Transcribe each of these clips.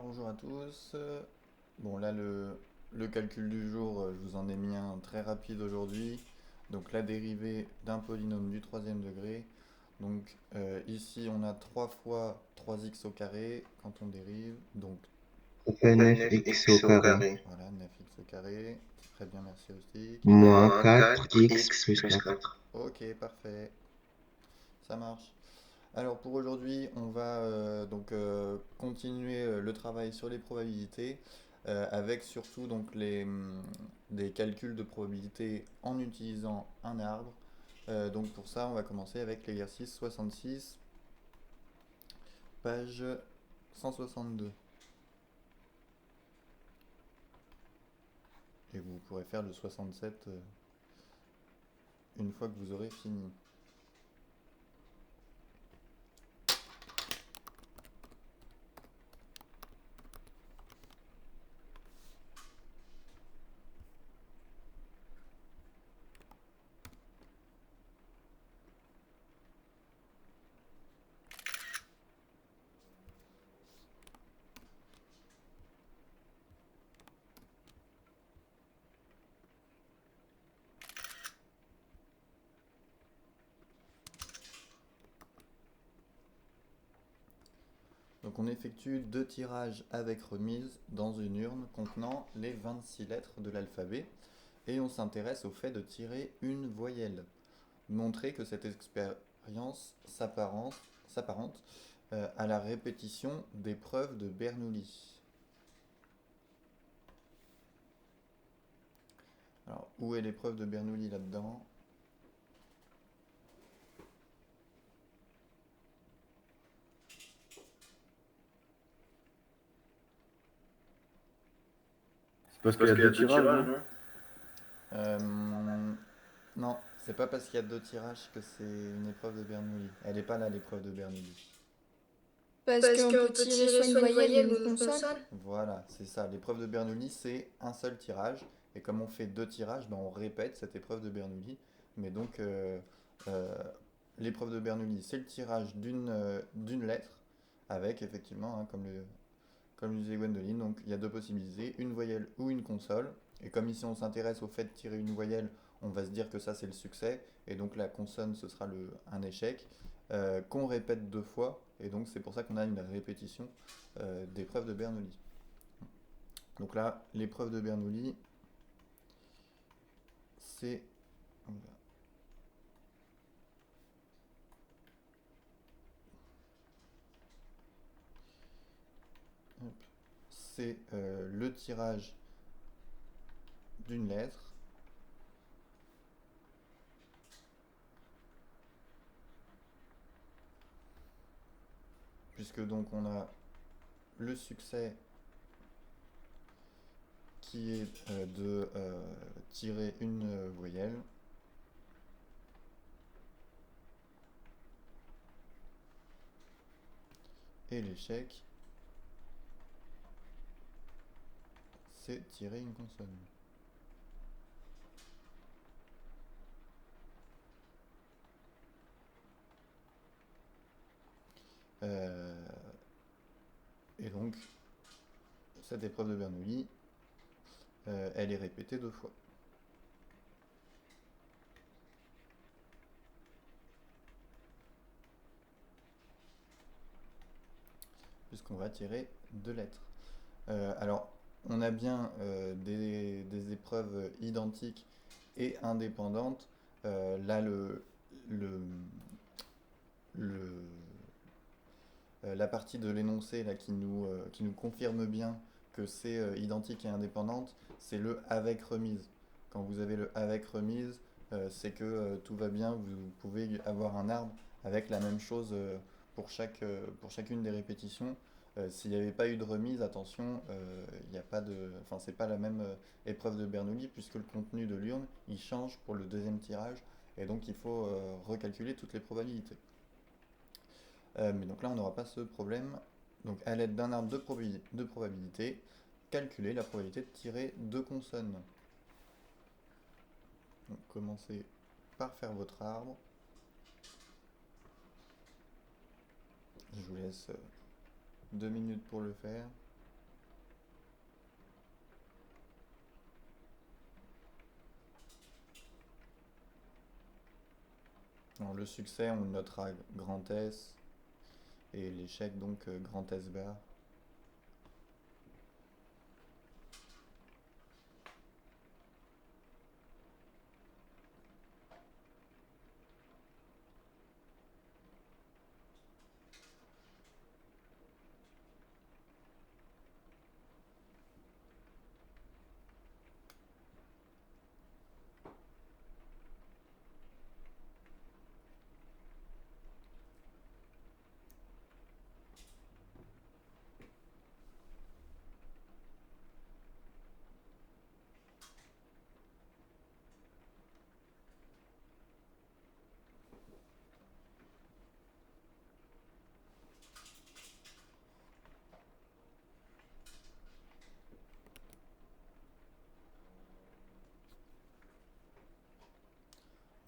Bonjour à tous. Bon là le calcul du jour, je vous en ai mis un très rapide aujourd'hui. Donc la dérivée d'un polynôme du troisième degré. Donc ici on a 3 fois 3x au carré quand on dérive. Donc Ça fait Fait 9x au 9x au carré, carré, voilà 9x au carré. Très bien, merci Austic. moins moins 4x 4x plus plus 4. 4. Ok, parfait. Ça marche. Alors pour aujourd'hui, on va continuer le travail sur les probabilités avec surtout donc des calculs de probabilité en utilisant un arbre. Donc pour ça, on va commencer avec l'exercice 66, page 162. Et vous pourrez faire le 67 une fois que vous aurez fini. Donc on effectue deux tirages avec remise dans une urne contenant les 26 lettres de l'alphabet et on s'intéresse au fait de tirer une voyelle. Montrer que cette expérience s'apparente à la répétition des preuves de Bernoulli. Alors, où est l'épreuve de Bernoulli là-dedans? C'est parce qu'il y Parce a qu'il y a deux deux tirages, tirages, non? non? Non, c'est pas parce qu'il y a deux tirages que c'est une épreuve de Bernoulli. Elle n'est pas là, l'épreuve de Bernoulli. Parce Parce qu'on peut qu'on peut tirer tirer soit une soit une voyelle ou voyelle une ou une consonne. consonne. Voilà, c'est ça. L'épreuve de Bernoulli, c'est un seul tirage. Et comme on fait deux tirages, ben on répète cette épreuve de Bernoulli. Mais donc, euh, l'épreuve de Bernoulli, c'est le tirage d'une lettre, avec effectivement, hein, comme le disait Gwendoline, donc il y a deux possibilités, une voyelle ou une consonne. Et comme ici on s'intéresse au fait de tirer une voyelle, on va se dire que ça c'est le succès, et donc la consonne ce sera un échec, qu'on répète deux fois, et donc c'est pour ça qu'on a une répétition d'épreuve de Bernoulli. Donc là, l'épreuve de Bernoulli, c'est le tirage d'une lettre, puisque donc on a le succès qui est de tirer une voyelle, et l'échec, c'est tirer une consonne. Euh, et donc, cette épreuve de Bernoulli, elle est répétée deux fois. Puisqu'on va tirer deux lettres. Alors, on a bien des épreuves identiques et indépendantes. Là, le, le, la partie de l'énoncé là, qui nous confirme bien que c'est identique et indépendante, c'est le avec remise. Quand vous avez le avec remise, c'est que tout va bien, vous pouvez avoir un arbre avec la même chose pour chacune des répétitions. S'il n'y avait pas eu de remise, attention, il n'y a pas de, enfin c'est pas la même épreuve de Bernoulli puisque le contenu de l'urne il change pour le deuxième tirage et donc il faut recalculer toutes les probabilités. Mais donc là, on n'aura pas ce problème. Donc à l'aide d'un arbre de probabilité, calculer la probabilité de tirer deux consonnes. Donc commencez par faire votre arbre. Je vous laisse 2 minutes pour le faire. Alors, le succès, on le notera grand S, et l'échec, donc grand S bar.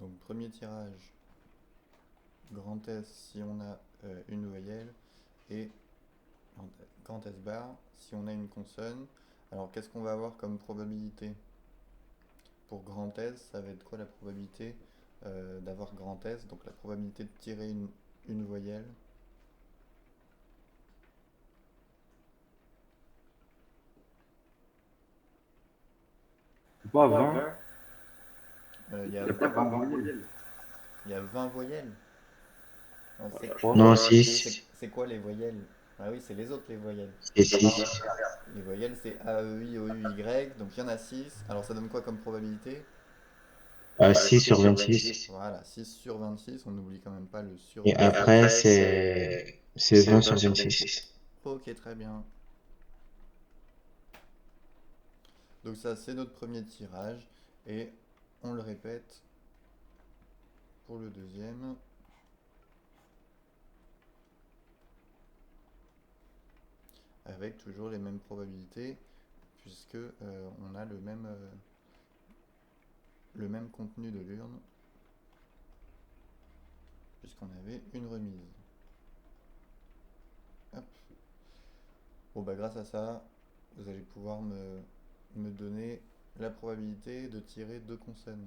Donc, premier tirage, grand S si on a une voyelle, et grand S bar si on a une consonne. Alors, qu'est-ce qu'on va avoir comme probabilité? Pour grand S, ça va être quoi la probabilité d'avoir grand S? Donc, la probabilité de tirer une voyelle. C'est pas 20. Il y a Il n'y a pas 20 voyelles. il y a 20 voyelles. Non, Non, 6. c'est quoi les voyelles? Ah oui, c'est les autres les voyelles. C'est 6. Les voyelles, c'est A, E, I, O, U, Y. Donc il y en a 6. Alors ça donne quoi comme probabilité? 6 sur 26. Voilà, 6 sur 26. On n'oublie quand même pas le sur Et 26. après, c'est 20 sur 26. Ok, très bien. Donc ça, c'est notre premier tirage. Et on le répète pour le deuxième. Avec toujours les mêmes probabilités, puisque on a le même contenu de l'urne, puisqu'on avait une remise. Hop. Bon bah grâce à ça, vous allez pouvoir me donner la probabilité de tirer deux consonnes.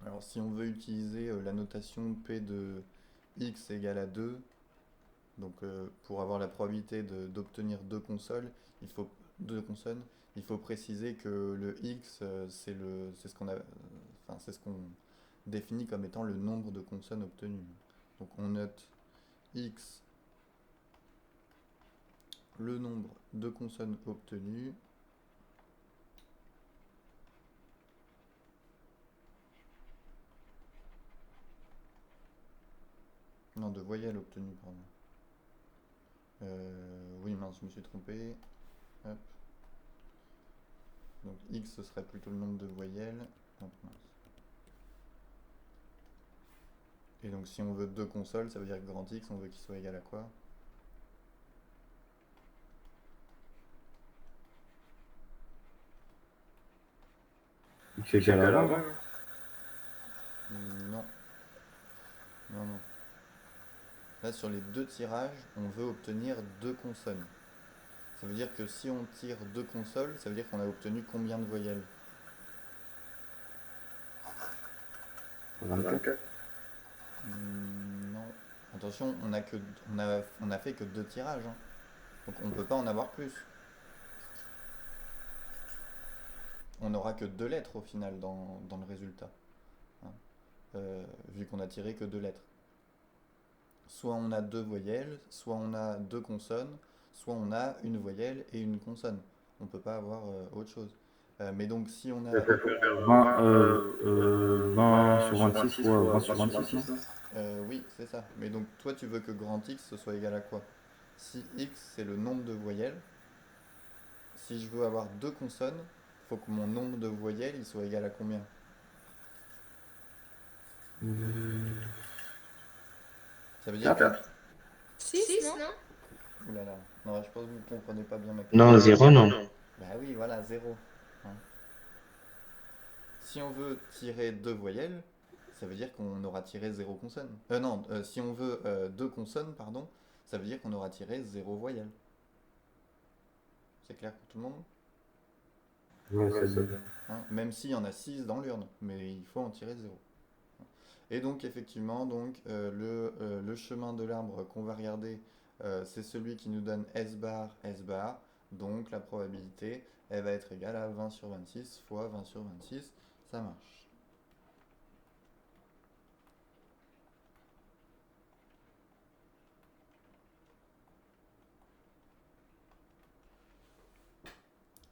Alors si on veut utiliser la notation P de x égale à 2, donc pour avoir la probabilité d'obtenir deux consonnes, il faut préciser que le x c'est ce qu'on a, enfin c'est ce qu'on définit comme étant le nombre de consonnes obtenues. Donc on note x, le nombre de consonnes obtenues, non, de voyelles obtenues, pardon. Oui, mince, je me suis trompé. Hop. Donc x, ce serait plutôt le nombre de voyelles. Hop, mince. Et donc si on veut deux consoles, ça veut dire que grand X, on veut qu'il soit égal à quoi? C'est égal à 20. Non, non, non. Là, sur les deux tirages, on veut obtenir deux consonnes. Ça veut dire que si on tire deux consoles, ça veut dire qu'on a obtenu combien de voyelles? 24. Non. Attention, on a fait que deux tirages, hein. Donc on ne peut pas en avoir plus. On n'aura que deux lettres au final dans le résultat, hein. Vu qu'on a tiré que deux lettres. Soit on a deux voyelles, soit on a deux consonnes, soit on a une voyelle et une consonne. On ne peut pas avoir autre chose. Mais donc si on a... 20 sur 26 fois 20 sur 26, non? Oui, c'est ça. Mais donc toi tu veux que grand X ce soit égal à quoi? Si X c'est le nombre de voyelles, si je veux avoir deux consonnes, il faut que mon nombre de voyelles il soit égal à combien? Ça veut dire que... 4. 6, non? Ouh là là. Non, je pense que vous ne comprenez pas bien ma question. Non, 0, non. Bah oui, voilà, zéro, hein. si on veut tirer deux voyelles, ça veut dire qu'on aura tiré zéro consonne. Non, si on veut deux consonnes, pardon, ça veut dire qu'on aura tiré zéro voyelle. C'est clair pour tout le monde? Ouais, c'est bon. Hein, même s'il y en a 6 dans l'urne, mais il faut en tirer zéro. Et donc effectivement, donc, le chemin de l'arbre qu'on va regarder, c'est celui qui nous donne S bar, S bar. Donc la probabilité, elle va être égale à 20 sur 26 fois 20 sur 26. Ça marche.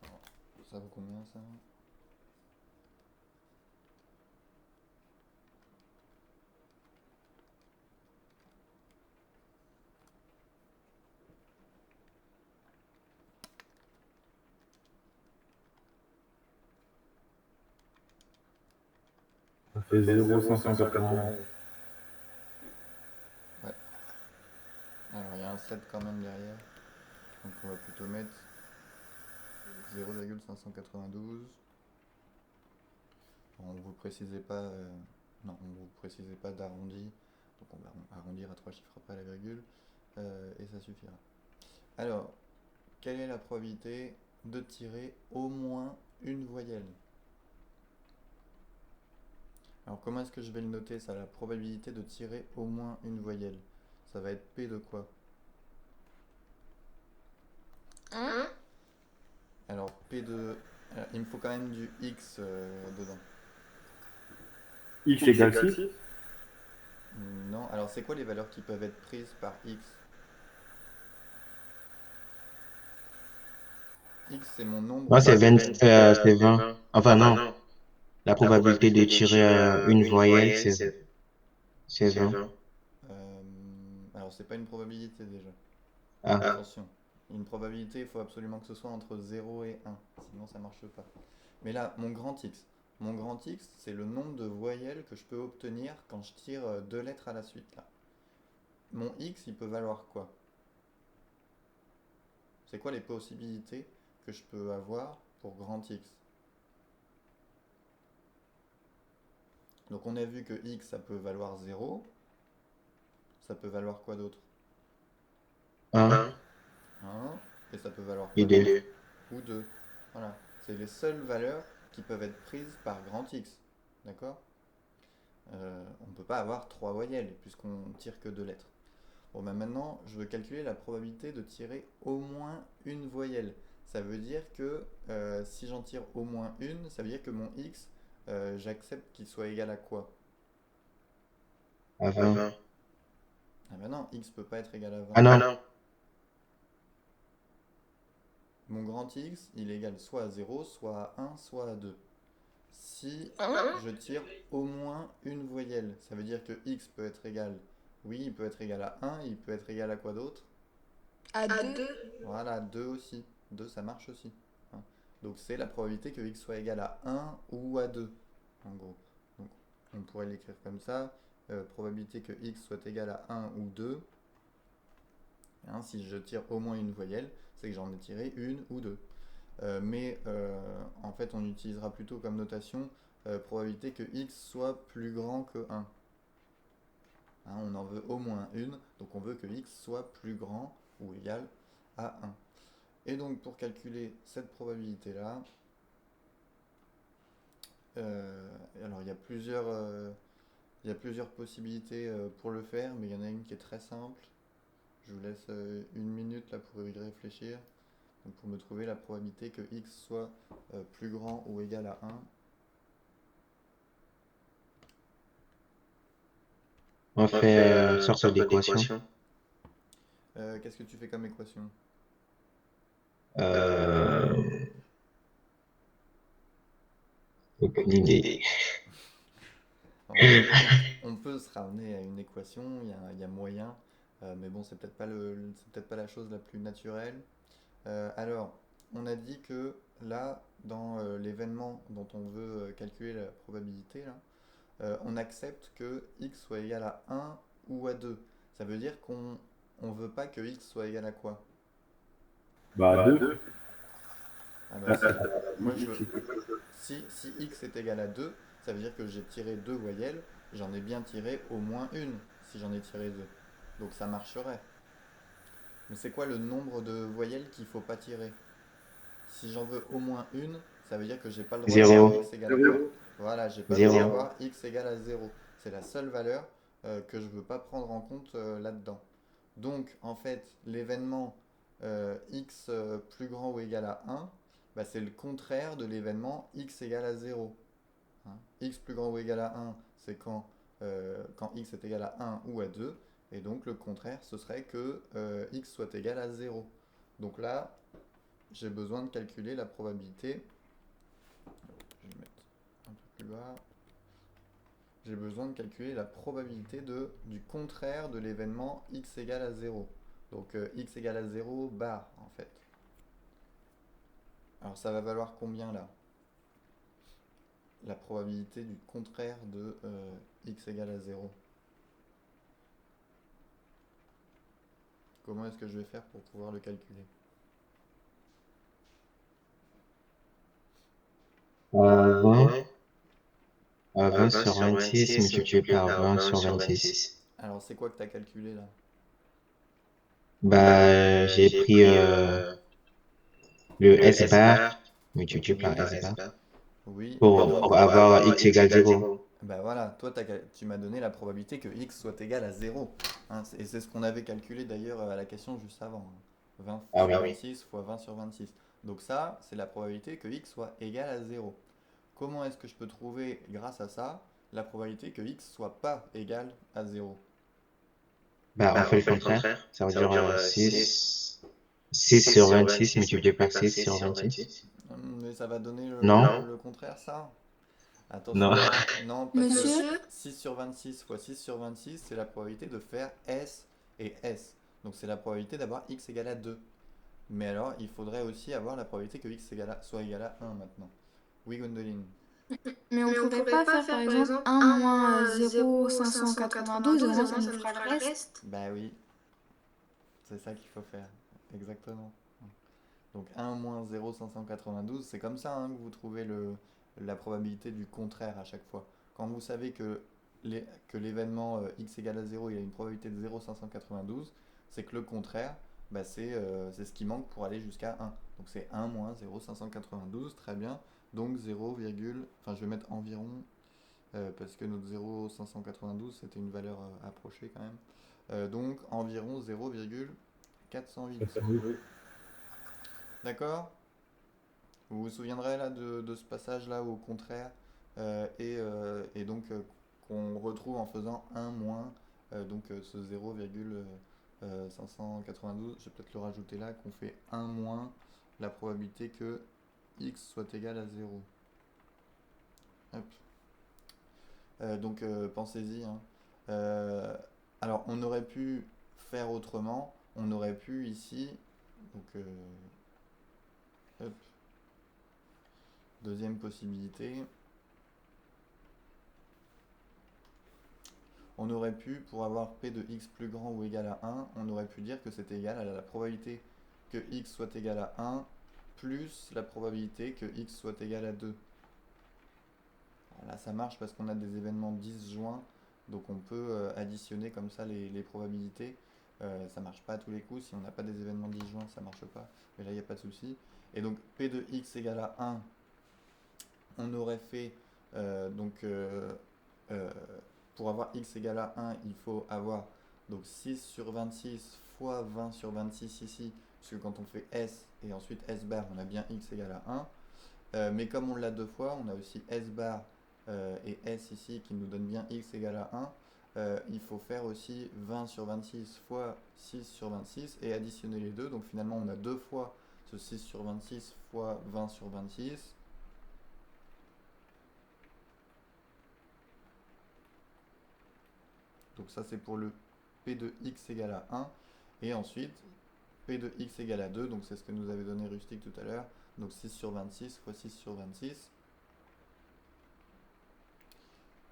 Alors, ça vaut combien ça? Ça fait 0,591. Ouais. Alors il y a un 7 quand même derrière. Donc on va plutôt mettre 0,592. On ne vous précisez pas, non, on vous précisez pas d'arrondi. Donc on va arrondir à trois chiffres après la virgule. Et ça suffira. Alors, quelle est la probabilité de tirer au moins une voyelle? Alors, comment est-ce que je vais le noter ça, la probabilité de tirer au moins une voyelle? Ça va être P de quoi? Alors, P de... alors, il me faut quand même du X dedans. X égale 6. Non, alors c'est quoi les valeurs qui peuvent être prises par X? X, c'est mon nombre Moi, de c'est 20, voyelles. c'est 20. Enfin, non. La probabilité de tirer une voyelle, c'est 20. Euh, alors, c'est pas une probabilité déjà. Ah, Attention. Une probabilité, il faut absolument que ce soit entre 0 et 1, sinon ça marche pas. Mais là, mon grand X. Mon grand X, c'est le nombre de voyelles que je peux obtenir quand je tire deux lettres à la suite. Là. Mon X, il peut valoir quoi? C'est quoi les possibilités que je peux avoir pour grand X? Donc on a vu que X, ça peut valoir 0. Ça peut valoir quoi d'autre? 1 1. Et ça peut valoir et quoi d'autre? 2. Ou 2. Voilà. C'est les seules valeurs qui peuvent être prises par grand X. D'accord? On ne peut pas avoir trois voyelles puisqu'on tire que deux lettres. Bon, ben maintenant, je veux calculer la probabilité de tirer au moins une voyelle. Ça veut dire que si j'en tire au moins une, ça veut dire que mon x, j'accepte qu'il soit égal à quoi? À 20. Ah ben non, x peut pas être égal à 20. Ah non. Mon grand x, il est égal soit à 0, soit à 1, soit à 2. Si je tire au moins une voyelle, ça veut dire que x peut être égal, oui, il peut être égal à 1, il peut être égal à quoi d'autre? À deux. Voilà, 2 aussi. 2 ça marche aussi. Hein. Donc c'est la probabilité que x soit égal à 1 ou à 2, en gros. Donc on pourrait l'écrire comme ça. Probabilité que x soit égal à 1 ou 2. Hein, si je tire au moins une voyelle, c'est que j'en ai tiré une ou deux. Mais en fait, on utilisera plutôt comme notation probabilité que x soit plus grand que 1. Hein, on en veut au moins une, donc on veut que x soit plus grand ou égal à 1. Et donc pour calculer cette probabilité-là, alors il y a plusieurs possibilités pour le faire, mais il y en a une qui est très simple. Je vous laisse une minute là pour y réfléchir. Donc pour me trouver la probabilité que x soit plus grand ou égal à 1. On fait une sorte d'équation. Qu'est-ce que tu fais comme équation? Euh, Aucune idée. On peut se ramener à une équation, il y a moyen, mais bon, c'est peut-être pas la chose la plus naturelle. Alors, on a dit que là, dans l'événement dont on veut calculer la probabilité, là, on accepte que x soit égal à 1 ou à 2. Ça veut dire qu'on ne veut pas que x soit égal à quoi? Bah, 2. Ah bah si. Moi, si x est égal à 2, ça veut dire que j'ai tiré deux voyelles, j'en ai bien tiré au moins une, si j'en ai tiré deux. Donc ça marcherait. Mais c'est quoi le nombre de voyelles qu'il faut pas tirer? Si j'en veux au moins une, ça veut dire que j'ai pas le droit d'avoir Zéro. x égale à quoi? Voilà, j'ai pas le droit Zéro. d'avoir x égale à zéro. C'est la seule valeur que je veux pas prendre en compte là-dedans. Donc, en fait, l'événement x plus grand ou égal à 1, bah, c'est le contraire de l'événement x égale à 0. Hein. X plus grand ou égal à 1, c'est quand x est égal à 1 ou à 2. Et donc, le contraire, ce serait que x soit égal à 0. Donc là, j'ai besoin de calculer la probabilité. Je vais mettre un peu plus bas. J'ai besoin de calculer la probabilité du contraire de l'événement x égale à 0. Donc x égale à 0 bar en fait. Alors ça va valoir combien là? La probabilité du contraire de x égale à 0. Comment est-ce que je vais faire pour pouvoir le calculer? 20, 20 sur 26 multiplié par 20 sur 26. Alors c'est quoi que tu as calculé là? Bah, j'ai pris le S bar multiplié par S bar Oui, et donc pour avoir x égale 0. bah voilà, toi tu m'as donné la probabilité que x soit égal à 0. Hein, et c'est ce qu'on avait calculé d'ailleurs à la question juste avant. 20 Ah sur oui. 26 fois 20 sur 26. Donc ça, c'est la probabilité que x soit égal à 0. Comment est-ce que je peux trouver, grâce à ça, la probabilité que x soit pas égal à 0? Bah, on fait le contraire. Ça veut dire 6 sur 26 multiplié par 6 sur 26. Mais ça va donner Non? le contraire, ça? Non. Attention, non, parce que Monsieur, 6 sur 26 fois 6 sur 26, c'est la probabilité de faire S et S. Donc c'est la probabilité d'avoir x égale à 2. Mais alors, il faudrait aussi avoir la probabilité que soit égal à 1 maintenant. Oui, Gwendoline. mais on pourrait pas faire par exemple un moins 0,592 et au moins ça nous fera le reste. Bah oui, c'est ça qu'il faut faire. Exactement. Donc 1 moins 0,592, c'est comme ça hein, que vous trouvez la probabilité du contraire à chaque fois. Quand vous savez que l'événement x égale à 0, il a une probabilité de 0,592, c'est que le contraire, bah, c'est ce qui manque pour aller jusqu'à 1. Donc c'est 1 moins 0,592, très bien. Donc 0, enfin je vais mettre environ, parce que notre 0,592 c'était une valeur approchée quand même. Donc environ 0,408. D'accord? Vous vous souviendrez là de ce passage-là au contraire et donc qu'on retrouve en faisant 1 moins ce 0,592, je vais peut-être le rajouter là, qu'on fait 1 moins la probabilité que x soit égal à 0. Hop. Donc pensez-y. Hein. Euh, alors on aurait pu faire autrement, on aurait pu ici, donc hop, deuxième possibilité. On aurait pu, pour avoir p de x plus grand ou égal à 1, on aurait pu dire que c'était égal à la probabilité que x soit égal à 1 plus la probabilité que x soit égal à 2. Alors là, ça marche parce qu'on a des événements disjoints, donc on peut additionner comme ça les probabilités. Ça marche pas à tous les coups, si on n'a pas des événements disjoints, ça marche pas. Mais là, il n'y a pas de souci. Et donc p de x égale à 1, on aurait fait donc euh, pour avoir x égale à 1, il faut avoir donc 6 sur 26 fois 20 sur 26 ici, puisque quand on fait S et ensuite S bar, on a bien x égale à 1. Mais comme on l'a deux fois, on a aussi S bar et S ici qui nous donne bien x égale à 1. Il faut faire aussi 20 sur 26 fois 6 sur 26 et additionner les deux. Donc finalement, on a deux fois ce 6 sur 26 fois 20 sur 26. Donc ça c'est pour le p de x égale à 1. Et ensuite, p de x égale à 2, donc c'est ce que nous avait donné Rustic tout à l'heure. Donc 6 sur 26 fois 6 sur 26.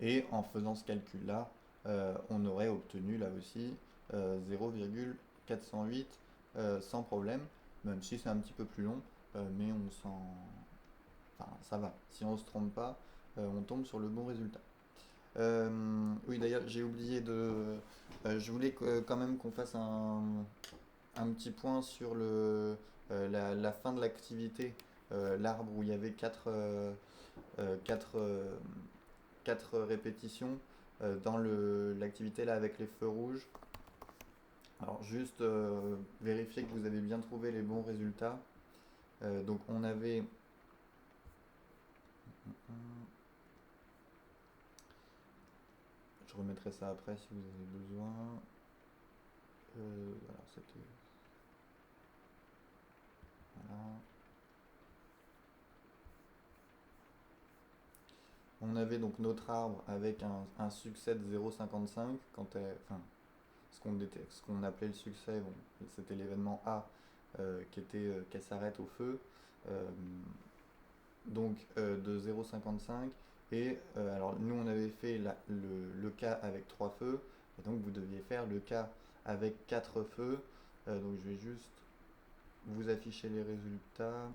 Et en faisant ce calcul-là, on aurait obtenu là aussi 0,408 sans problème, même si c'est un petit peu plus long. mais enfin, ça va. Si on se trompe pas, on tombe sur le bon résultat. Oui, d'ailleurs, j'ai oublié je voulais quand même qu'on fasse un petit point sur la fin de l'activité, l'arbre où il y avait quatre, quatre répétitions dans l'activité là avec les feux rouges. Alors juste vérifier que vous avez bien trouvé les bons résultats. Donc on avait... Je remettrai ça après si vous avez besoin. Alors c'était... Voilà. On avait donc notre arbre avec un succès de 0,55 enfin, ce qu'on appelait le succès, bon, c'était l'événement A qu'elle s'arrête au feu, euh, donc de 0,55. Et alors nous on avait fait le cas avec 3 feux, et donc vous deviez faire le cas avec 4 feux. Donc je vais juste vous afficher les résultats.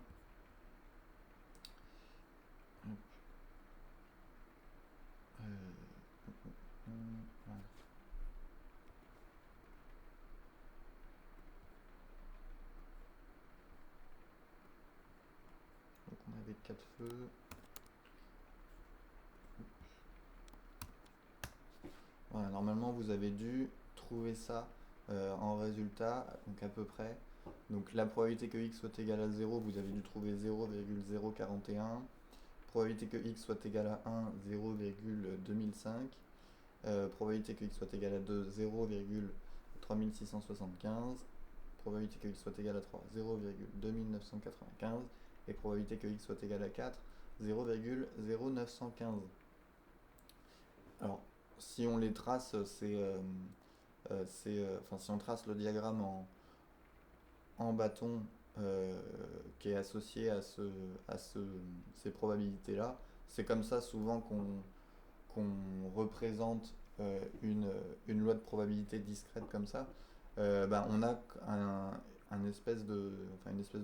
Voilà. Donc on avait 4 feux. Voilà, normalement vous avez dû trouver ça en résultat, donc à peu près. Donc la probabilité que x soit égal à 0, vous avez dû trouver 0,041. Probabilité que x soit égal à 1, 0,2005. Probabilité que x soit égal à 2, 0,3675. Probabilité que x soit égal à 3, 0,2995. Et probabilité que x soit égal à 4, 0,0915. Alors, si on les trace, enfin, si on trace le diagramme en bâton qui est associé à ces probabilités-là, c'est comme ça souvent qu'on représente une loi de probabilité discrète comme ça. On a une espèce de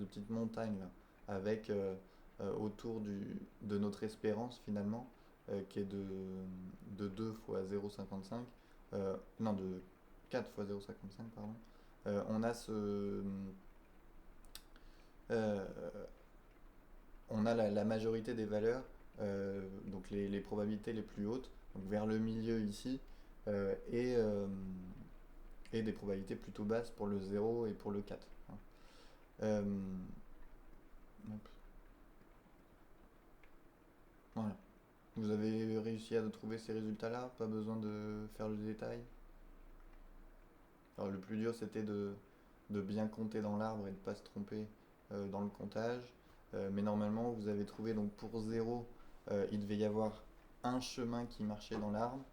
petite montagne là, avec autour de notre espérance finalement, qui est de 2 fois 0,55, non, de 4 fois 0,55, pardon. On a euh, on a la majorité des valeurs, donc les probabilités les plus hautes, donc vers le milieu ici, euh, et, euh, et des probabilités plutôt basses pour le 0 et pour le 4. Hein. Euh, voilà. Vous avez réussi à trouver ces résultats-là, pas besoin de faire le détail. Alors, le plus dur c'était de bien compter dans l'arbre et de ne pas se tromper dans le comptage. Mais normalement, vous avez trouvé donc pour 0, il devait y avoir un chemin qui marchait dans l'arbre.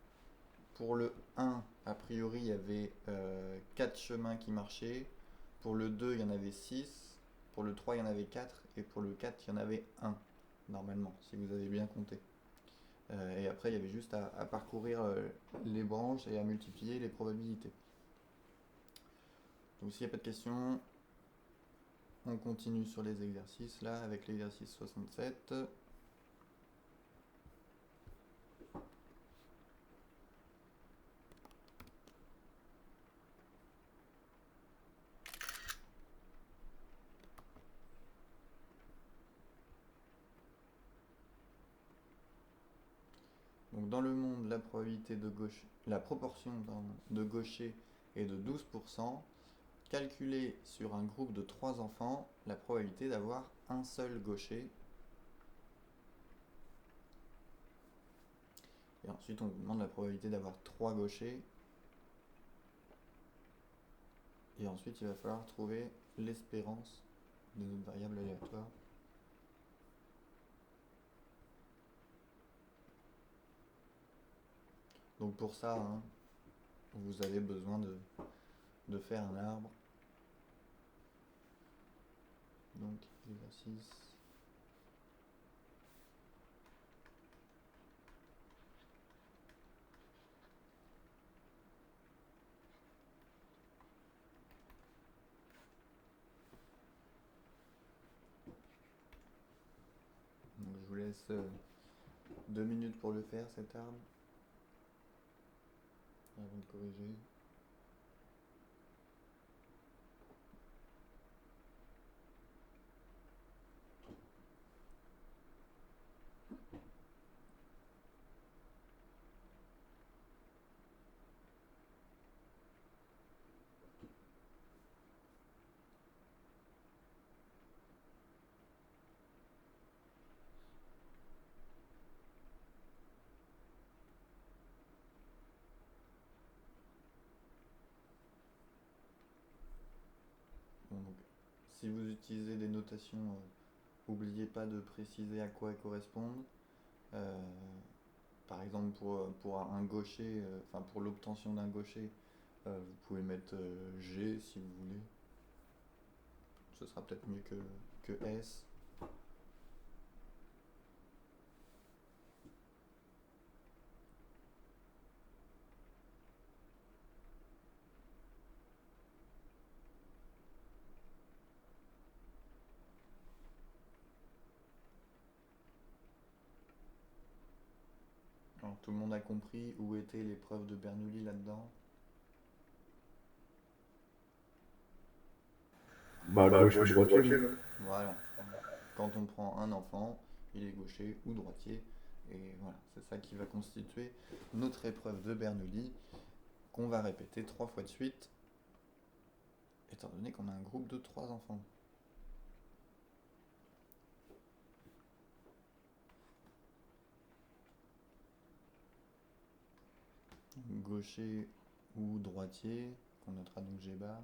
Pour le 1, a priori, il y avait 4 chemins qui marchaient. Pour le 2, il y en avait 6. Pour le 3, il y en avait 4. Et pour le 4, il y en avait un normalement, si vous avez bien compté. Et après, il y avait juste à parcourir les branches et à multiplier les probabilités. Donc s'il n'y a pas de questions, on continue sur les exercices là avec l'exercice 67. Donc dans le monde, la proportion de gauchers est de 12%. Calculer sur un groupe de 3 enfants la probabilité d'avoir un seul gaucher. Et ensuite, on vous demande la probabilité d'avoir 3 gauchers. Et ensuite, il va falloir trouver l'espérance de notre variable aléatoire. Donc pour ça, hein, vous avez besoin de faire un arbre. Donc exercice. vous laisse 2 minutes pour le faire, cet arbre. Avant de corriger. Bon, donc, si vous utilisez des notations, n'oubliez pas de préciser à quoi elles correspondent. Euh, Par exemple, pour un gaucher, enfin pour l'obtention d'un gaucher, vous pouvez mettre G si vous voulez. Ce sera peut-être mieux que S. Alors, tout le monde a compris où était l'épreuve de Bernoulli là-dedans? Bah, gauche ou droitier, là. Voilà. Quand on prend un enfant, il est gaucher ou droitier. Et voilà, c'est ça qui va constituer notre épreuve de Bernoulli, qu'on va répéter 3 fois de suite, étant donné qu'on a un groupe de 3 enfants. Gaucher ou droitier, qu'on notera donc G bar.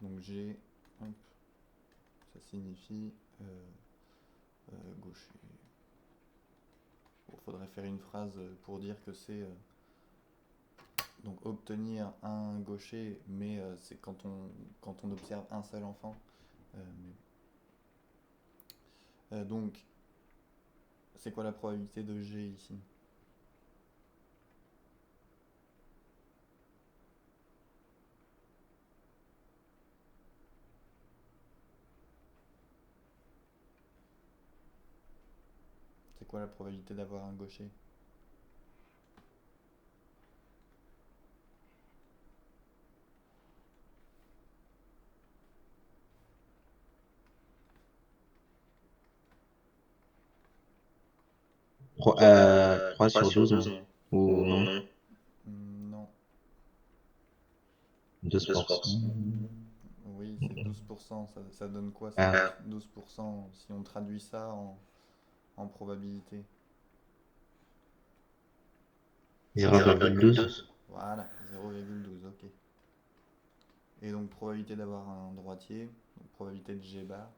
Donc G, hop, ça signifie gaucher. Bon, faudrait faire une phrase pour dire que c'est donc obtenir un gaucher, mais c'est quand on observe un seul enfant. Donc, c'est quoi la probabilité de G ici? C'est quoi la probabilité d'avoir un gaucher? Pro- 3 sur 12, non? Ou non? Non. 12%. Oui, c'est 12%. Ça donne quoi ça? Ah, 12% si on traduit ça en probabilité. 0,12. Voilà, 0,12, ok. Et donc probabilité d'avoir un droitier, donc probabilité de G bar.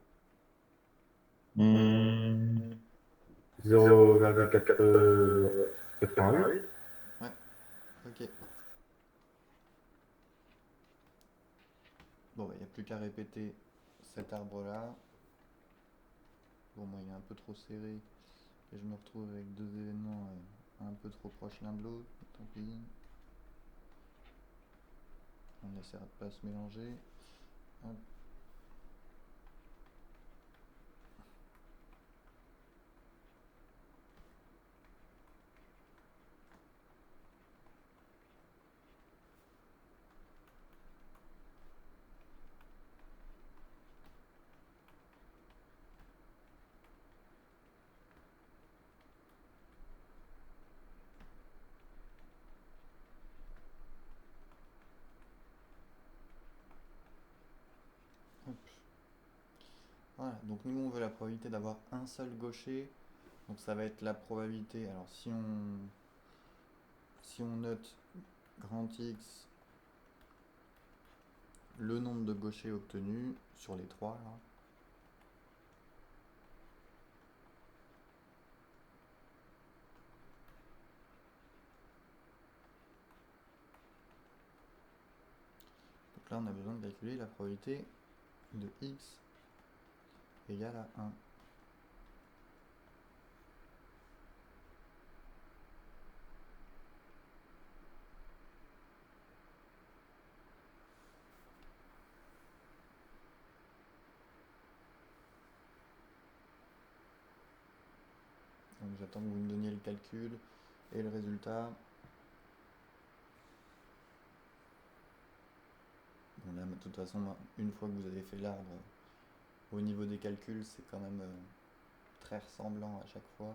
0,88. Ouais, ok. Bon, bah, il n'y a plus qu'à répéter cet arbre-là. Bon, moi, il est un peu trop serré et je me retrouve avec deux événements un peu trop proches l'un de l'autre. Tant pis. On essaiera de pas se mélanger. Hop. Hop. Voilà, donc nous on veut la probabilité d'avoir un seul gaucher. Donc ça va être la probabilité. Alors si on note grand X le nombre de gauchers obtenus sur les 3 là. Donc là on a besoin de calculer la probabilité de X égale à 1. Donc j'attends que vous me donniez le calcul et le résultat. Bon là, de toute façon, une fois que vous avez fait l'arbre, au niveau des calculs, c'est quand même très ressemblant à chaque fois.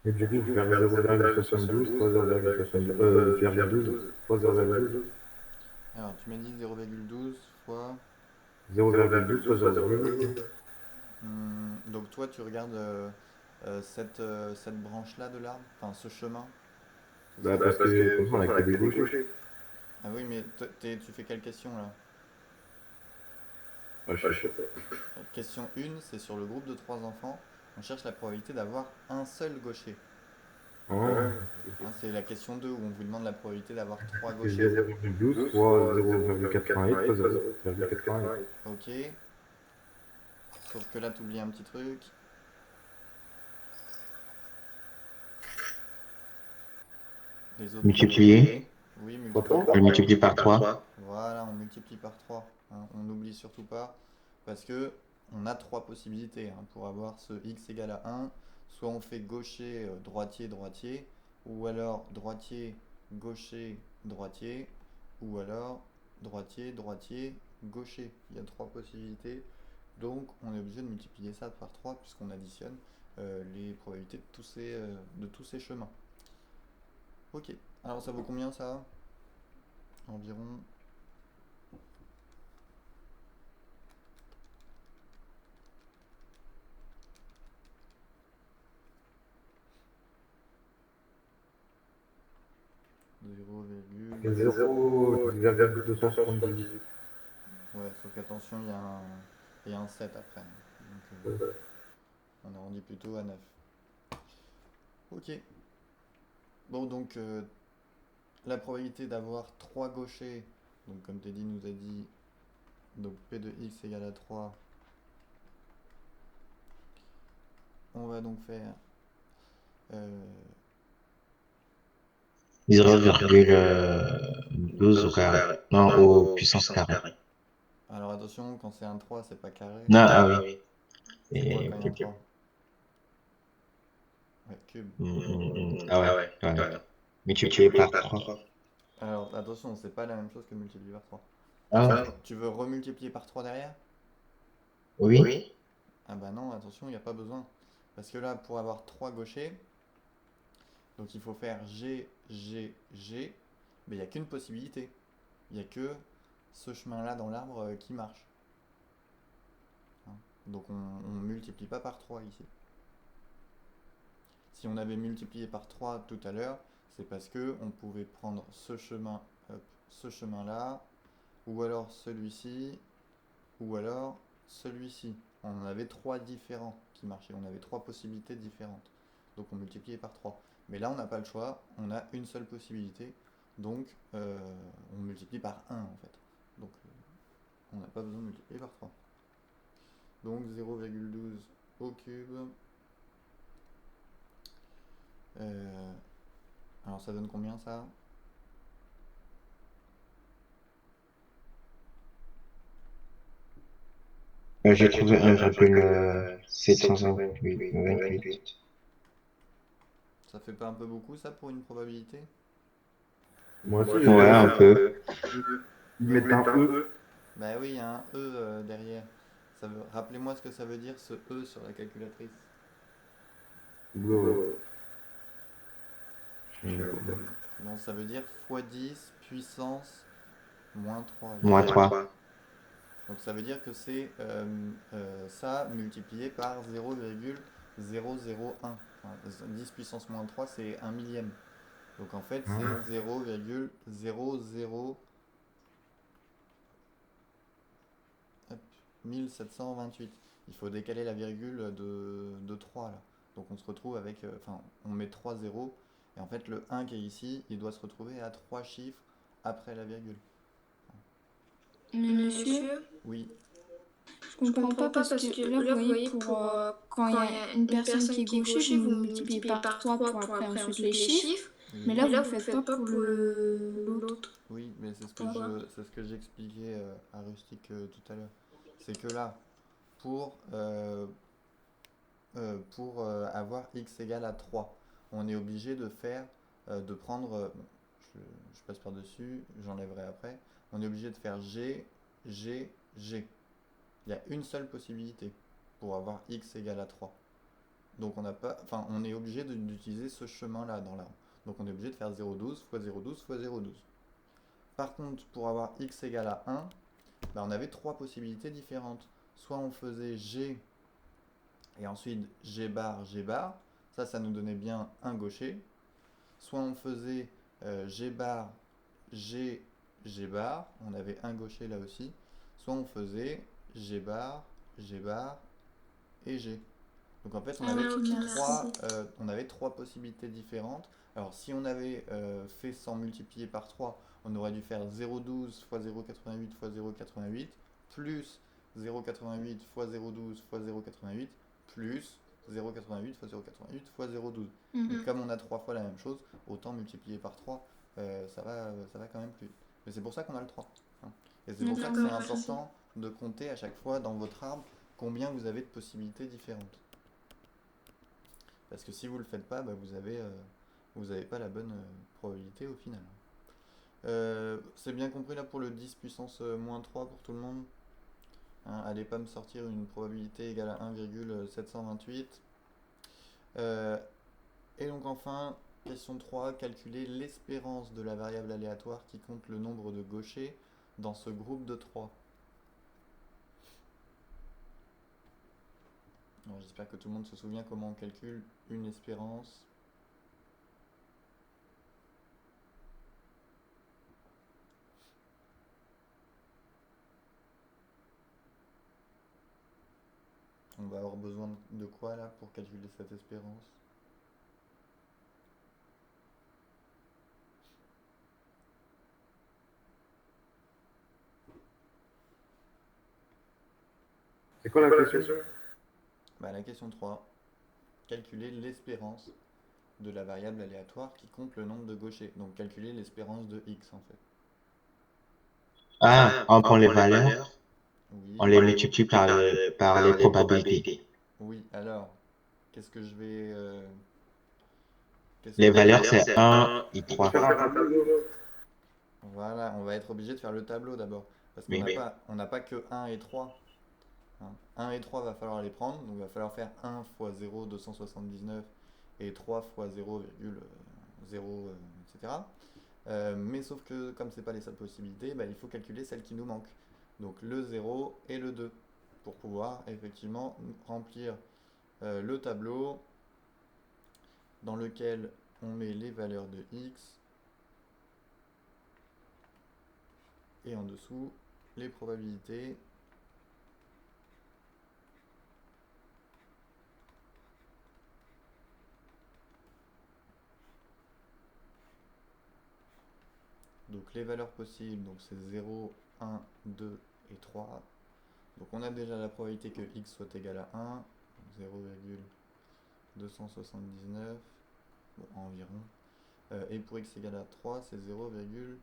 Et du coup, faire 0,72 fois 0,12 fois 0,12. Alors, tu m'as dit 0,12 fois... 0,12 fois 0,12. donc toi, tu regardes cette branche-là de l'arbre, enfin ce chemin. Bah, parce que comme ça, on a que des gauchers. Ah oui, mais tu fais quelle question là? Ouais, je sais pas. Question 1, c'est sur le groupe de 3 enfants. On cherche la probabilité d'avoir un seul gaucher. Ah, C'est la question 2 où on vous demande la probabilité d'avoir 3 c'est gauchers. 0,12 fois 0,88 fois 0,88. Ok. Sauf que là, tu oublies un petit truc. Les autres Multiplier. probabilités. Oui, Fois multiplier 3. Je le par multiplie par 3. Voilà, on multiplie par 3. On n'oublie surtout pas. Parce que on a 3 possibilités pour avoir ce x égale à 1. Soit on fait gaucher, droitier, droitier. Ou alors droitier, gaucher, droitier. Ou alors droitier, droitier, gaucher. Il y a 3 possibilités. Donc on est obligé de multiplier ça par 3 puisqu'on additionne les probabilités de tous ces chemins. Ok, alors ça vaut combien ça? Environ. Et 0,278. Ouais, sauf qu'attention, il y a un 7 après. Donc on arrondit plutôt à 9. Ok. Bon, donc la probabilité d'avoir 3 gauchers, donc comme Teddy nous a dit, donc P de x égale à 3. On va donc faire 0,12 au carré. Non, au puissance carré. alors attention, quand c'est un 3, c'est pas carré. Non, ah oui. C'est quoi Et quand il y a un 3? Ouais, cube. Ah ouais, ouais. Multiplié par 3. Alors attention, c'est pas la même chose que multiplier par 3. Ah, Tu veux remultiplier par 3 derrière? oui. Ah bah non, attention, il n'y a pas besoin. Parce que là, pour avoir 3 gauchers, donc il faut faire G, G, G, mais il n'y a qu'une possibilité. Il n'y a que ce chemin-là dans l'arbre qui marche. Donc on ne multiplie pas par 3 ici. Si on avait multiplié par 3 tout à l'heure, c'est parce que on pouvait prendre ce chemin, hop, ce chemin-là, ou alors celui-ci, ou alors celui-ci. On en avait 3 différents qui marchaient. On avait 3 possibilités différentes. Donc on multipliait par 3. Mais là, on n'a pas le choix. On a une seule possibilité. Donc on multiplie par 1 en fait. Donc on n'a pas besoin de multiplier par 3. Donc 0,12 au cube. Alors ça donne combien ça? J'ai trouvé 1,728. Ça fait pas un peu beaucoup ça pour une probabilité? Moi aussi, Ouais, un peu. Ils mettent un E. Bah oui, il y a un E derrière. Rappelez-moi ce que ça veut dire ce E sur la calculatrice. Non, ça veut dire x10 puissance moins 3. Moins 3. Donc ça veut dire que c'est ça multiplié par 0,001. Enfin, 10 puissance moins 3, c'est 1 millième. Donc en fait, c'est 0,00 1728. Il faut décaler la virgule de 3 là. Donc on se retrouve avec, enfin on met 3 zéros et en fait le 1 qui est ici, il doit se retrouver à 3 chiffres après la virgule. Mais monsieur, Oui, Je comprends pas parce que là, vous voyez, quand il y a une personne qui est gaucher, vous multipliez par 3 pour après ensuite les chiffres. Oui. Mais là, vous ne faites pas pour l'autre. Oui, mais c'est ce que j'expliquais à Rustic tout à l'heure. C'est que là, pour, euh, avoir x égale à 3, on est obligé de prendre, je passe par-dessus, j'enlèverai après, on est obligé de faire g, g, g. Il y a une seule possibilité pour avoir x égale à 3. Donc on est obligé d'utiliser ce chemin-là dans l'arbre. Donc on est obligé de faire 0,12 fois 0,12 fois 0,12. Par contre, pour avoir x égale à 1, on avait trois possibilités différentes. Soit on faisait g et ensuite g bar, ça nous donnait bien un gaucher. Soit on faisait g bar, g, g bar, on avait un gaucher là aussi. Soit on faisait g bar et g. Donc en fait, on avait trois possibilités différentes. Alors si on avait fait sans multiplier par 3, on aurait dû faire 0,12 fois 0,88 fois 0,88 plus 0,88 fois 0,12 fois 0,88 plus 0,88 fois 0,88 fois 0,12. Mais comme on a trois fois la même chose, autant multiplier par 3, ça va quand même plus vite. Mais c'est pour ça qu'on a le 3. Hein. Et c'est pour ça que c'est important de compter à chaque fois dans votre arbre combien vous avez de possibilités différentes. Parce que si vous le faites pas, vous avez pas la bonne probabilité au final. C'est bien compris là pour le 10 puissance moins 3 pour tout le monde. Hein, allez pas me sortir une probabilité égale à 1,728. Et donc enfin, question 3, calculer l'espérance de la variable aléatoire qui compte le nombre de gauchers dans ce groupe de 3. Alors, j'espère que tout le monde se souvient comment on calcule une espérance. On va avoir besoin de quoi là pour calculer cette espérance? C'est quoi la question? La question 3. Calculer l'espérance de la variable aléatoire qui compte le nombre de gauchers. Donc calculer l'espérance de x en fait. On prend les valeurs, Oui. on les multiplie par les probabilités. Oui, alors, qu'est-ce que je vais... Les valeurs, c'est 1 et 3. Voilà, on va être obligé de faire le tableau d'abord. Parce qu'on Oui. n'a pas que 1 et 3. Hein. 1 et 3, va falloir les prendre. Donc il va falloir faire 1 fois 0,279 et 3 fois 0,0, etc. Mais sauf que comme c'est pas les seules possibilités, il faut calculer celles qui nous manquent. Donc le 0 et le 2 pour pouvoir effectivement remplir le tableau dans lequel on met les valeurs de x et en dessous les probabilités. Donc les valeurs possibles, donc c'est 0, 1, 2 et 3. Donc on a déjà la probabilité que x soit égal à 1, 0,279, bon, environ. Et pour x égale à 3, c'est 0,00.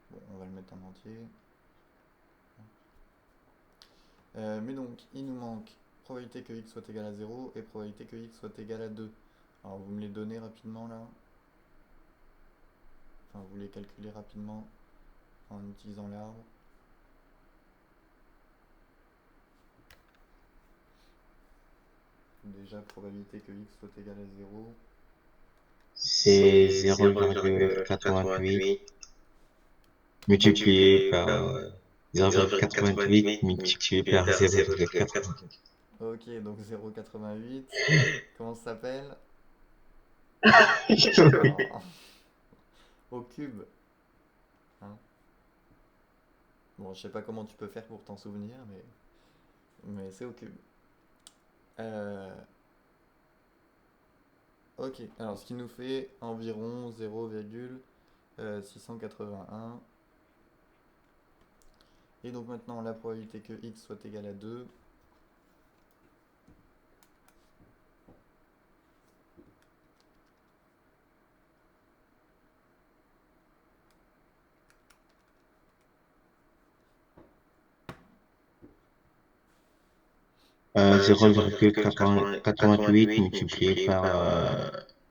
Bon, on va le mettre en entier. Mais donc, il nous manque probabilité que x soit égal à 0 et probabilité que x soit égal à 2. Alors, vous me les donnez rapidement là. Enfin, vous les calculez rapidement en utilisant l'arbre. Déjà, probabilité que x soit égal à 0. C'est 0,88 multiplié par 0,88 multiplié par 0,88. Ok, donc 0,88. Comment ça s'appelle? Alors, au cube. Hein. Bon, je sais pas comment tu peux faire pour t'en souvenir, mais c'est au cube. Ok, alors ce qui nous fait environ 0,0 681. Et donc maintenant, la probabilité que x soit égal à 2. Euh, 0,88 multiplié par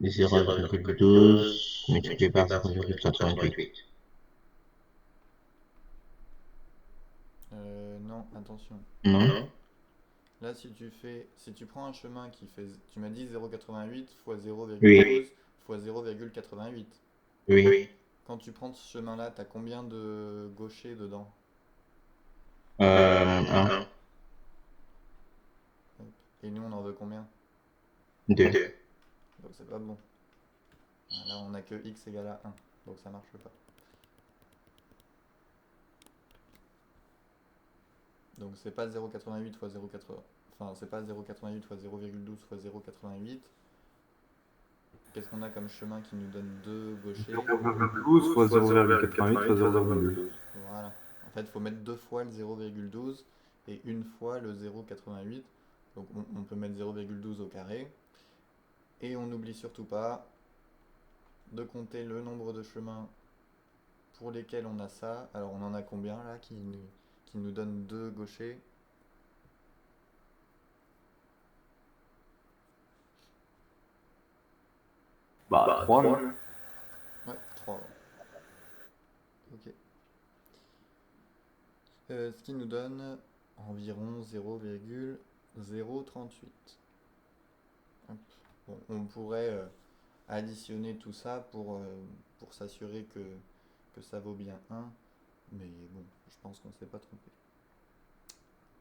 0,12 multiplié par 0,88. Non, attention. Non? Là, si tu prends un chemin qui fait, tu m'as dit 0,88 fois 0,12 Oui, fois 0,88. oui. Quand tu prends ce chemin-là, t'as combien de gauchers dedans? 1, Hop. Et nous, on en veut combien? 2. Donc c'est pas bon. Là, on a que x égale à 1. Donc ça marche pas. Donc c'est pas 0,88 fois 0,80. Enfin, c'est pas 0,88 fois 0,12 fois 0,88. Qu'est-ce qu'on a comme chemin qui nous donne 2 gauchers? 0,12 fois 0,88 fois 0,12. Voilà. En fait, il faut mettre deux fois le 0,12 et une fois le 0,88. Donc on peut mettre 0,12 au carré. Et on n'oublie surtout pas de compter le nombre de chemins pour lesquels on a ça. Alors on en a combien là qui nous donne 2 gauchers? Bah, 3, non? Ouais, 3. Ok. Ce qui nous donne environ 0,038. Hop. Bon, on pourrait additionner tout ça pour s'assurer que ça vaut bien 1. Mais bon, je pense qu'on ne s'est pas trompé.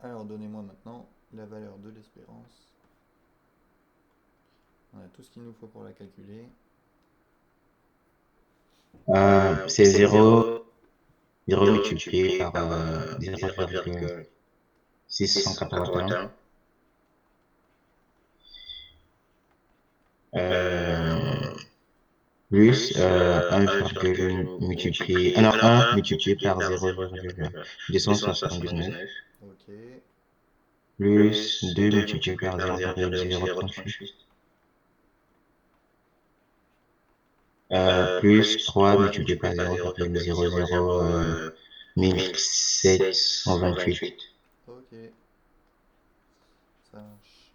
Alors donnez-moi maintenant la valeur de l'espérance. On a tout ce qu'il nous faut pour la calculer. C'est 0 multiplié par 0,681. Plus 1 multiplié, ah non, 1 multiplié par 0,279, Ok. plus 2 multiplié par 0,038, plus 3 multiplié par 0,001728. Ok. Ça marche.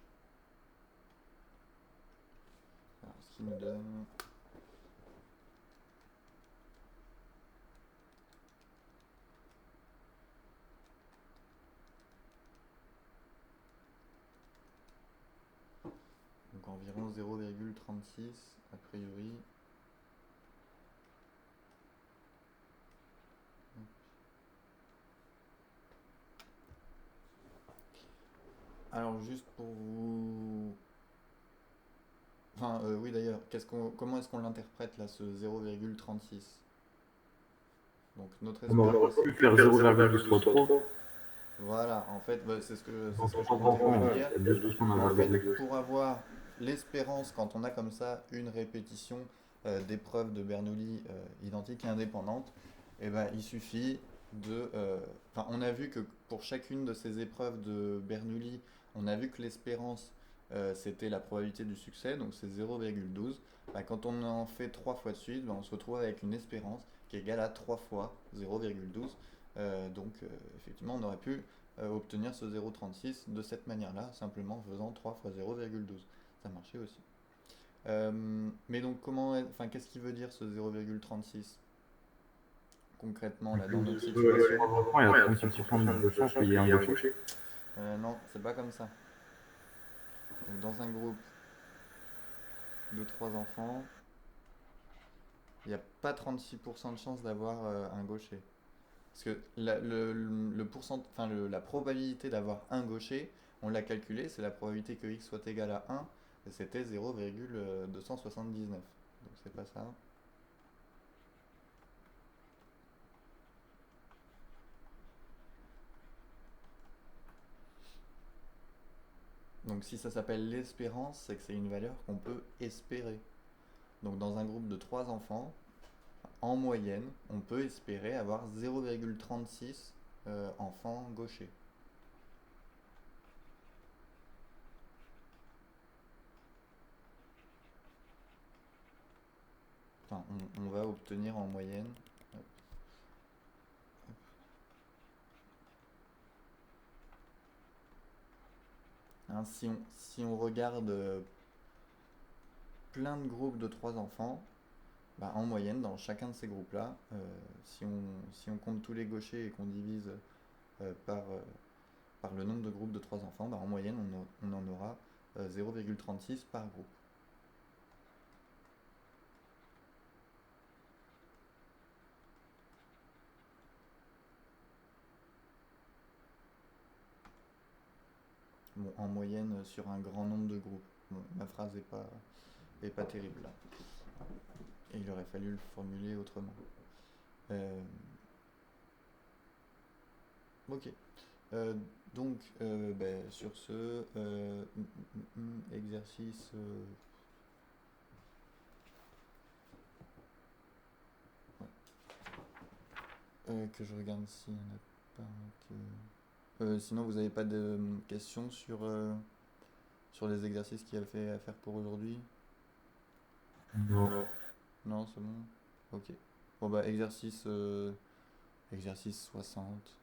Alors ce qui nous donne... Donc environ 0,36 a priori. Alors juste pour vous... Enfin oui d'ailleurs, comment est-ce qu'on l'interprète là ce 0,36? Donc notre On aurait espérance... pu faire 0,12 fois 3. Voilà, en fait c'est ce que je On comptais comprend, vous il y dire. a 12% En d'avoir fait, de pour avoir l'espérance, quand on a comme ça une répétition d'épreuves de Bernoulli identiques et indépendantes, eh ben, il suffit de... Enfin, on a vu que pour chacune de ces épreuves de Bernoulli, on a vu que l'espérance, c'était la probabilité du succès, donc c'est 0,12. Bah, quand on en fait 3 fois de suite, bah, on se retrouve avec une espérance qui est égale à 3 fois 0,12. Donc, effectivement, on aurait pu obtenir ce 0,36 de cette manière-là, simplement en faisant 3 fois 0,12. Ça marchait aussi. Mais donc, qu'est-ce qui veut dire ce 0,36 concrètement là dans notre situation? Il y a 36% de chances qu'il y ait un gaucher. Non, c'est pas comme ça. Donc, dans un groupe de 3 enfants, il n'y a pas 36% de chance d'avoir un gaucher. Parce que la probabilité d'avoir un gaucher, on l'a calculé, c'est la probabilité que x soit égal à 1, et c'était 0,279. Donc c'est pas ça. Donc si ça s'appelle l'espérance, c'est que c'est une valeur qu'on peut espérer. Donc dans un groupe de 3 enfants, en moyenne, on peut espérer avoir 0,36 enfants gauchers. Enfin, on va obtenir en moyenne. Hein, si on regarde plein de groupes de 3 enfants, bah, en moyenne, dans chacun de ces groupes-là, si on compte tous les gauchers et qu'on divise par le nombre de groupes de 3 enfants, bah, en moyenne, on en aura 0,36 par groupe. Bon, en moyenne, sur un grand nombre de groupes. Bon, ma phrase est pas terrible là. Et il aurait fallu le formuler autrement. Ok. Donc, sur ce exercice, que je regarde s'il n'y en a pas sinon, vous n'avez pas de questions sur les exercices qu'il y avait à faire pour aujourd'hui? Non. Non, c'est bon. Ok. Bon bah exercice 60.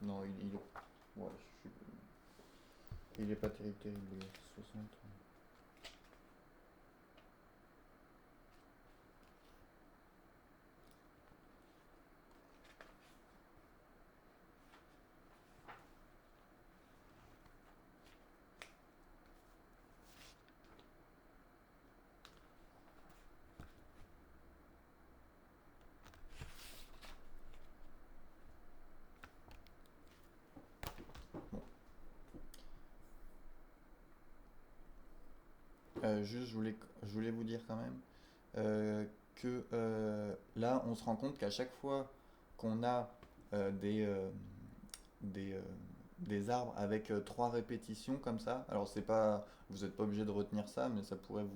Non, ouais, il est pas terrible, l'exercice 60. Juste, je voulais vous dire quand même que là, on se rend compte qu'à chaque fois qu'on a des, des, euh, des arbres avec 3 répétitions comme ça, alors c'est pas, vous n'êtes pas obligé de retenir ça, mais ça pourrait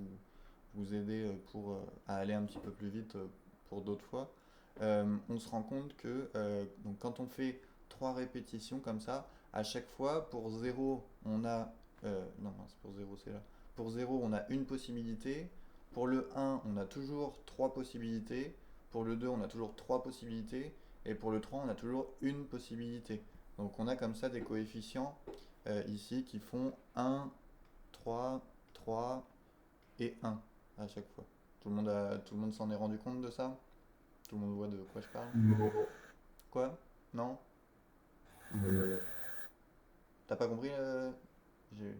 vous aider à aller un petit peu plus vite pour d'autres fois. On se rend compte que donc quand on fait 3 répétitions comme ça, à chaque fois, pour 0, on a... non, c'est pour 0, c'est là. Pour 0, on a une possibilité. Pour le 1, on a toujours 3 possibilités. Pour le 2, on a toujours 3 possibilités. Et pour le 3, on a toujours une possibilité. Donc on a comme ça des coefficients ici qui font 1, 3, 3 et 1 à chaque fois. Tout le monde s'en est rendu compte de ça? Tout le monde voit de quoi je parle? Non. Quoi? Non? Non. T'as pas compris j'ai-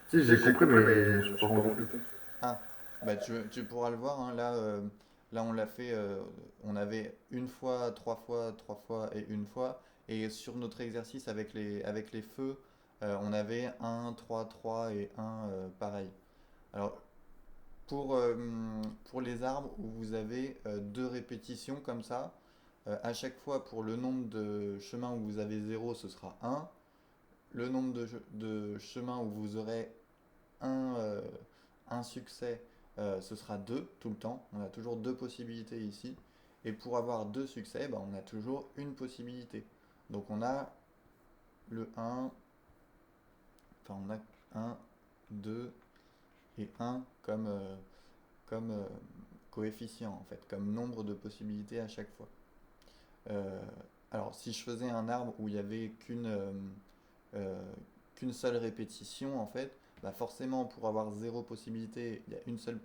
Si, j'ai compris, mais je suis pas rendu compte. Ah, bah tu pourras le voir, hein, là on l'a fait, on avait une fois, 3 fois, 3 fois et une fois. Et sur notre exercice avec les feux, on avait un 3 3 et un pareil. Alors pour les arbres où vous avez 2 répétitions comme ça, à chaque fois pour le nombre de chemins où vous avez 0, ce sera un. Le nombre de chemins où vous aurez un, euh, un succès, ce sera 2 tout le temps. On a toujours 2 possibilités ici. Et pour avoir 2 succès, bah, on a toujours une possibilité. Donc on a le un, enfin on a un, 2 et un comme coefficient en fait, comme nombre de possibilités à chaque fois. Euh, alors si je faisais un arbre où il n'y avait euh, qu'une seule répétition en fait, bah forcément pour avoir 0 possibilité, il y a une seule,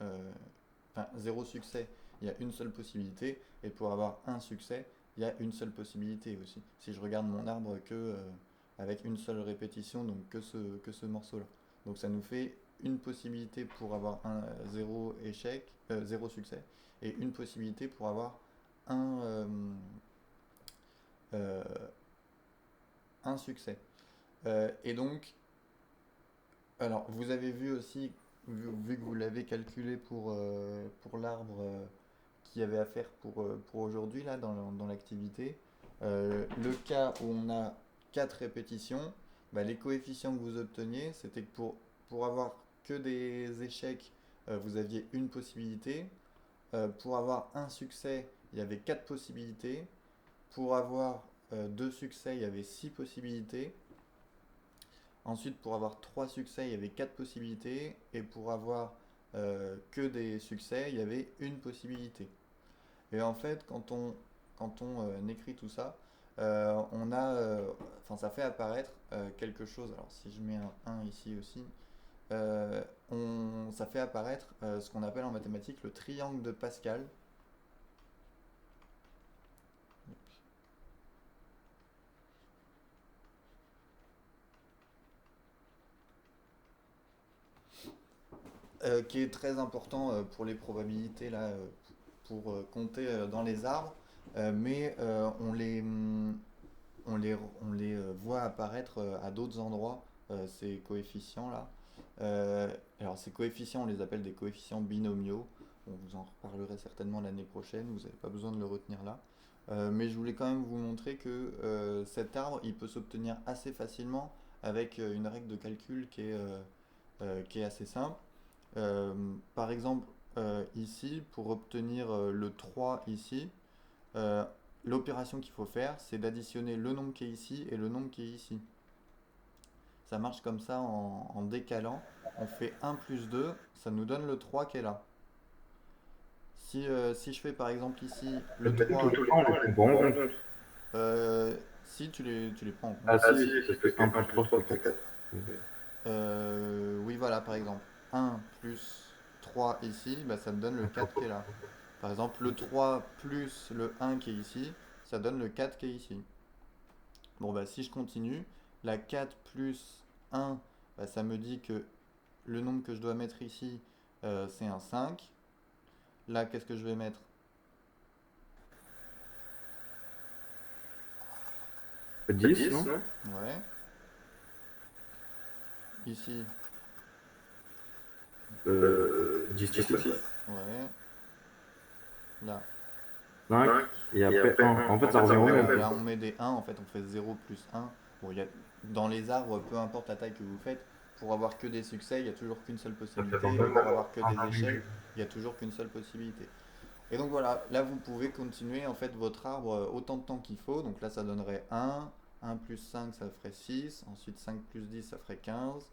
enfin 0 succès, il y a une seule possibilité, et pour avoir un succès, il y a une seule possibilité aussi. Si je regarde mon arbre avec une seule répétition, donc que ce morceau-là. Donc ça nous fait une possibilité pour avoir un 0 succès, et une possibilité pour avoir un, euh, euh, un succès. Et donc, alors vous avez vu aussi, vu que vous l'avez calculé pour l'arbre qu'il y avait à faire pour aujourd'hui, là, dans l'activité, le cas où on a 4 répétitions, les coefficients que vous obteniez, c'était que pour avoir que des échecs, vous aviez une possibilité. Pour avoir un succès, il y avait 4 possibilités. Pour avoir 2 succès, il y avait 6 possibilités. Ensuite, pour avoir 3 succès, il y avait 4 possibilités. Et pour avoir que des succès, il y avait une possibilité. Et en fait, quand on écrit tout ça, ça fait apparaître quelque chose. Alors, si je mets un 1 ici aussi, ça fait apparaître ce qu'on appelle en mathématiques le triangle de Pascal. Qui est très important pour les probabilités, là, pour compter dans les arbres, mais on les voit apparaître à d'autres endroits, ces coefficients-là. Alors ces coefficients, on les appelle des coefficients binomiaux. On vous en reparlerai certainement l'année prochaine, vous n'avez pas besoin de le retenir là. Mais je voulais quand même vous montrer que cet arbre, il peut s'obtenir assez facilement avec une règle de calcul qui est assez simple. Par exemple, ici, pour obtenir le 3 ici, euh, l'opération qu'il faut faire, c'est d'additionner le nombre qui est ici et le nombre qui est ici. Ça marche comme ça en décalant. On fait 1 plus 2, ça nous donne le 3 qui est là. Si je fais par exemple ici le T'as dit 3, tout le temps, on les prend en compte. si tu les prends en compte. Ah si, parce que 1 plus 3, ça fait 4. Oui, voilà, par exemple, 1 plus 3 ici, ça me donne le 4 qui est là. Par exemple, le 3 plus le 1 qui est ici, ça donne le 4 qui est ici. Bon, si je continue, la 4 plus 1, ça me dit que le nombre que je dois mettre ici, c'est un 5. Là, qu'est-ce que je vais mettre? 10, non? Ouais. Ici, 10 aussi. ouais. Là. 5, et après 1. En fait, ça revient au même. Là, on met des 1, en fait, on fait 0 plus 1. Bon, dans les arbres, peu importe la taille que vous faites, pour avoir que des succès, il n'y a toujours qu'une seule Ça fait possibilité. dans Et le même pour ordre. avoir que des échelles, il n'y a toujours qu'une seule possibilité. Et donc voilà, là vous pouvez continuer en fait votre arbre autant de temps qu'il faut. Donc là ça donnerait 1 plus 5 ça ferait 6, ensuite 5 plus 10 ça ferait 15,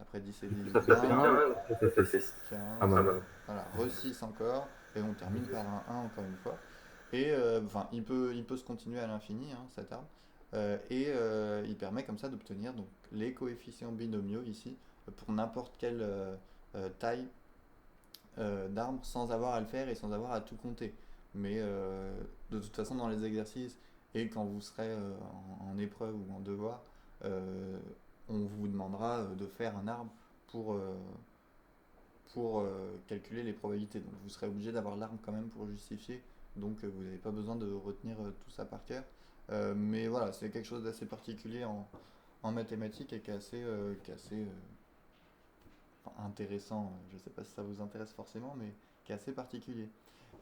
après 10 et 10 Ça fait 20, 15, ça fait 6. 15, Ah bah. voilà, re-6 encore, et on termine par un 1 encore une fois. Et il peut se continuer à l'infini, hein, cet arbre. Il permet comme ça d'obtenir donc les coefficients binomiaux ici pour n'importe quelle taille d'arbre sans avoir à le faire et sans avoir à tout compter. Mais de toute façon, dans les exercices et quand vous serez en épreuve ou en devoir, euh, on vous demandera de faire un arbre pour calculer les probabilités. Donc vous serez obligé d'avoir l'arbre quand même pour justifier. Donc vous n'avez pas besoin de retenir tout ça par cœur. Mais voilà, c'est quelque chose d'assez particulier en mathématiques et qui est assez intéressant, je ne sais pas si ça vous intéresse forcément, mais qui est assez particulier.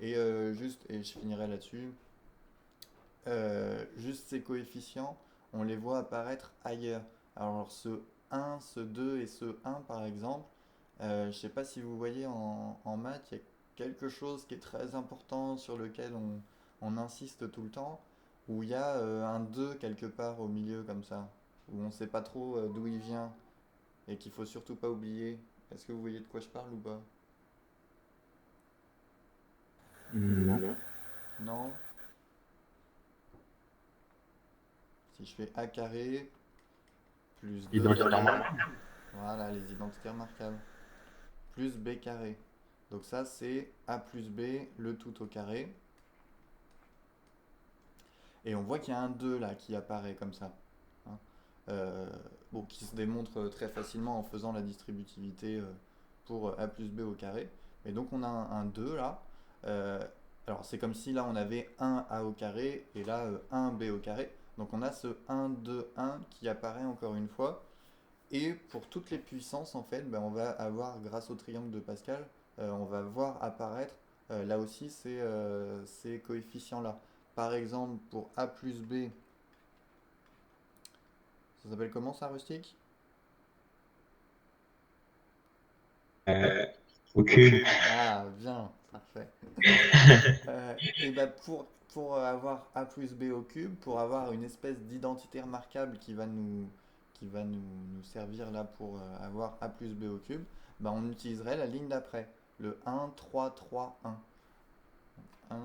Et je finirai là-dessus, juste ces coefficients, on les voit apparaître ailleurs. Alors ce 1, ce 2 et ce 1 par exemple, je ne sais pas si vous voyez en maths, il y a quelque chose qui est très important sur lequel on insiste tout le temps, où il y a un 2 quelque part au milieu comme ça, où on ne sait pas trop d'où il vient et qu'il faut surtout pas oublier. Est-ce que vous voyez de quoi je parle ou pas? Non. Non? Si je fais a carré plus 2, Identité remarquable. voilà les identités remarquables, plus b carré. Donc ça c'est a plus b le tout au carré. Et on voit qu'il y a un 2 là qui apparaît comme ça, hein. Bon, qui se démontre très facilement en faisant la distributivité pour a plus b au carré. Et donc on a un 2 là. Euh, alors c'est comme si là on avait un a au carré et là un b au carré. Donc on a ce 1, 2, 1 qui apparaît encore une fois. Et pour toutes les puissances, en fait, on va avoir, grâce au triangle de Pascal, on va voir apparaître là aussi ces coefficients-là. Par exemple, pour a plus b, Ça s'appelle comment ça, Rustic? Euh, au cube. Ah, bien, parfait. Et bah pour avoir a plus b au cube, pour avoir une espèce d'identité remarquable qui va nous servir là pour avoir a plus b au cube, bah on utiliserait la ligne d'après, le 1, 3, 3, 1. 1,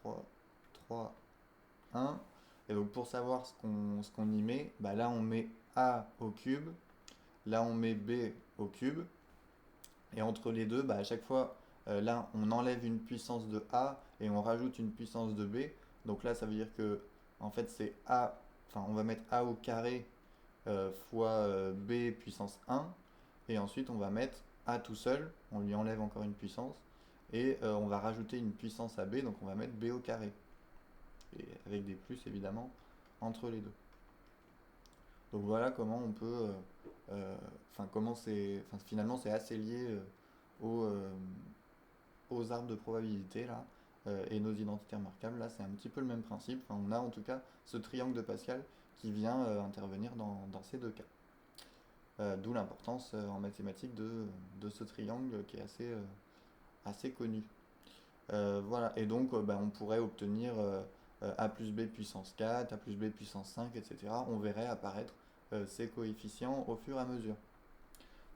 3, 3, 1. Et donc pour savoir ce qu'on y met, bah là on met a au cube, là on met b au cube, et entre les deux, bah, à chaque fois, là, on enlève une puissance de A et on rajoute une puissance de B. Donc là, ça veut dire que, en fait, c'est A, enfin, on va mettre A au carré fois B puissance 1. Et ensuite, on va mettre A tout seul, on lui enlève encore une puissance. Et on va rajouter une puissance à B, donc on va mettre B au carré. Et avec des plus, évidemment, entre les deux. Donc voilà comment on peut, enfin comment c'est, enfin finalement c'est assez lié aux, euh, aux arbres de probabilité là, et nos identités remarquables là, c'est un petit peu le même principe. Enfin, on a en tout cas ce triangle de Pascal qui vient intervenir dans ces deux cas. D'où l'importance en mathématiques de ce triangle qui est assez connu. Voilà, et donc bah, on pourrait obtenir a plus b puissance 4, a plus b puissance 5, etc. On verrait apparaître ces coefficients au fur et à mesure.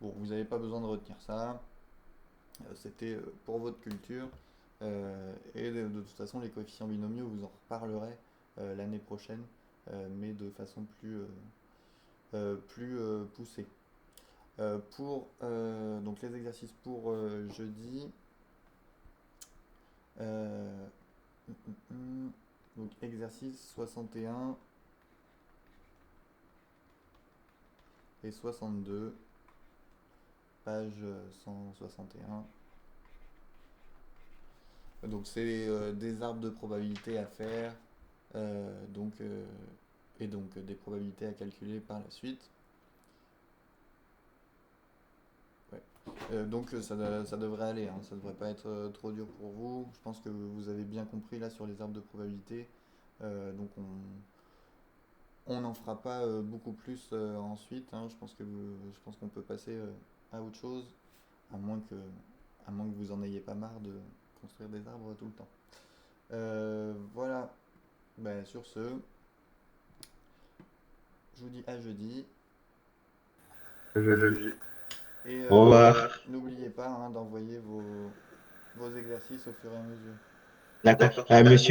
Bon, vous n'avez pas besoin de retenir ça, c'était pour votre culture, et de toute façon les coefficients binomiaux, vous en reparlerez l'année prochaine, mais de façon plus poussée. Pour donc les exercices pour jeudi, euh, donc exercice 61 et 62, page 161. Donc c'est des arbres de probabilité à faire, et donc des probabilités à calculer par la suite. Ouais. Donc ça devrait aller, hein, ça devrait pas être trop dur pour vous. Je pense que vous avez bien compris là sur les arbres de probabilité. Donc on n'en fera pas beaucoup plus ensuite, hein. Je pense qu'on peut passer à autre chose, à moins que, à moins que vous en ayez pas marre de construire des arbres tout le temps. Voilà. Ben, sur ce, je vous dis à jeudi. Jeudi. Et Au revoir. n'oubliez pas hein, d'envoyer vos exercices au fur et à mesure. D'accord. Monsieur?